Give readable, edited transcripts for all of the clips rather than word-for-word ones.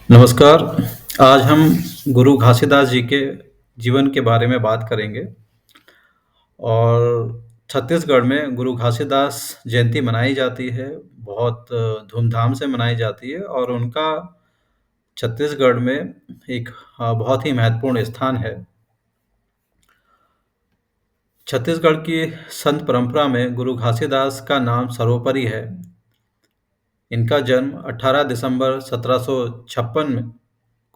नमस्कार। आज हम गुरु घासीदास जी के जीवन के बारे में बात करेंगे और छत्तीसगढ़ में गुरु घासीदास जयंती मनाई जाती है, बहुत धूमधाम से मनाई जाती है और उनका छत्तीसगढ़ में एक बहुत ही महत्वपूर्ण स्थान है। छत्तीसगढ़ की संत परंपरा में गुरु घासीदास का नाम सर्वोपरि है। इनका जन्म 18 दिसंबर 1756 में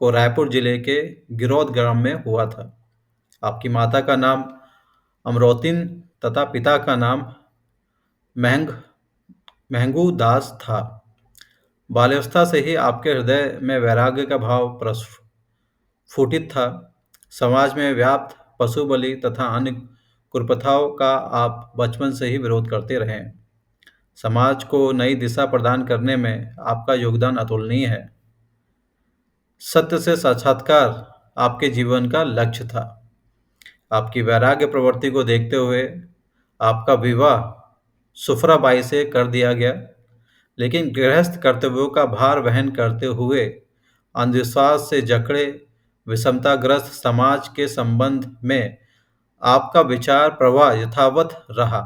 को रायपुर जिले के गिरौद ग्राम में हुआ था। आपकी माता का नाम अमरोतिन तथा पिता का नाम महंग महंगू दास था। बाल्यावस्था से ही आपके हृदय में वैराग्य का भाव प्रस्फुटित था। समाज में व्याप्त पशु बलि तथा अन्य कुप्रथाओं का आप बचपन से ही विरोध करते रहे। समाज को नई दिशा प्रदान करने में आपका योगदान अतुलनीय है। सत्य से साक्षात्कार आपके जीवन का लक्ष्य था। आपकी वैराग्य प्रवृत्ति को देखते हुए आपका विवाह सुफराबाई से कर दिया गया, लेकिन गृहस्थ कर्तव्यों का भार वहन करते हुए अंधविश्वास से जकड़े विषमताग्रस्त समाज के संबंध में आपका विचार प्रवाह यथावत रहा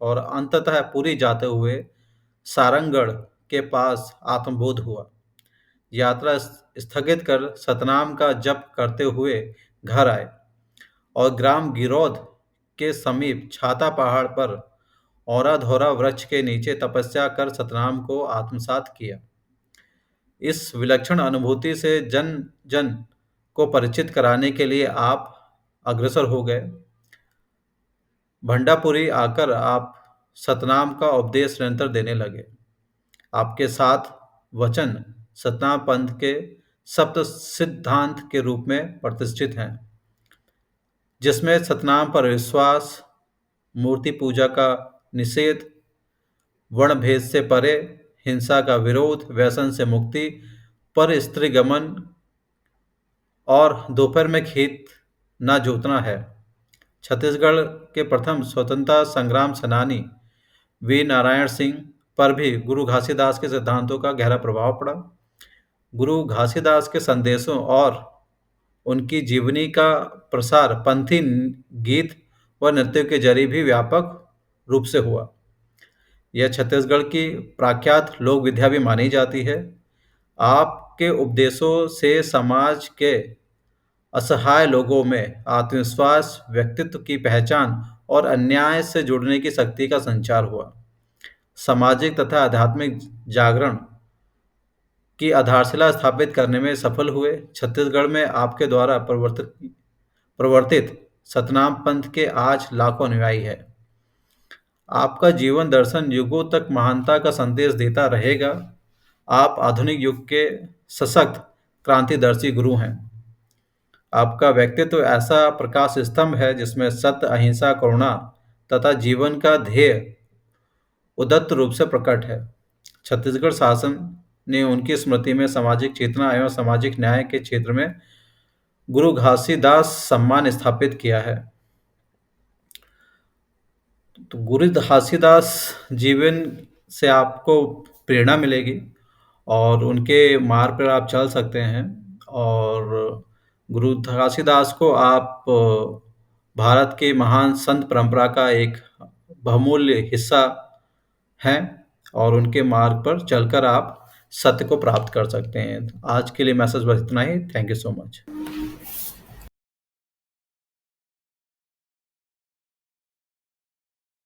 और अंततः पूरी जाते हुए सारंगढ़ के पास आत्मबोध हुआ। यात्रा स्थगित कर सतनाम का जप करते हुए घर आए और ग्राम गिरौद के समीप छाता पहाड़ पर औरा धोरा वृक्ष के नीचे तपस्या कर सतनाम को आत्मसात किया। इस विलक्षण अनुभूति से जन जन को परिचित कराने के लिए आप अग्रसर हो गए। भंडापुरी आकर आप सतनाम का उपदेश निरंतर देने लगे। आपके साथ वचन सतनाम पंथ के सप्त सिद्धांत के रूप में प्रतिष्ठित हैं, जिसमें सतनाम पर विश्वास, मूर्ति पूजा का निषेध, वर्ण भेद से परे, हिंसा का विरोध, व्यसन से मुक्ति, पर स्त्री गमन और दोपहर में खेत न जोतना है। छत्तीसगढ़ के प्रथम स्वतंत्रता संग्राम सेनानी वीर नारायण सिंह पर भी गुरु घासीदास के सिद्धांतों का गहरा प्रभाव पड़ा। गुरु घासीदास के संदेशों और उनकी जीवनी का प्रसार पंथी गीत व नृत्य के जरिए भी व्यापक रूप से हुआ। यह छत्तीसगढ़ की प्रख्यात लोक विद्या भी मानी जाती है। आपके उपदेशों से समाज के असहाय लोगों में आत्मविश्वास, व्यक्तित्व की पहचान और अन्याय से जुड़ने की शक्ति का संचार हुआ। सामाजिक तथा आध्यात्मिक जागरण की आधारशिला स्थापित करने में सफल हुए। छत्तीसगढ़ में आपके द्वारा प्रवर्तित सतनाम पंथ के आज लाखों अनुयायी हैं। आपका जीवन दर्शन युगों तक महानता का संदेश देता रहेगा। आप आधुनिक युग के सशक्त क्रांतिदर्शी गुरु हैं। आपका व्यक्तित्व ऐसा प्रकाश स्तंभ है जिसमें सत्य, अहिंसा, करुणा तथा जीवन का ध्येय उदात्त रूप से प्रकट है। छत्तीसगढ़ शासन ने उनकी स्मृति में सामाजिक चेतना एवं सामाजिक न्याय के क्षेत्र में गुरु घासीदास सम्मान स्थापित किया है। तो गुरु घासीदास जीवन से आपको प्रेरणा मिलेगी और उनके मार्ग पर आप चल सकते हैं। और गुरु घासीदास को आप भारत के महान संत परंपरा का एक बहुमूल्य हिस्सा हैं और उनके मार्ग पर चलकर आप सत्य को प्राप्त कर सकते हैं। आज के लिए मैसेज बस इतना ही। Thank you so much.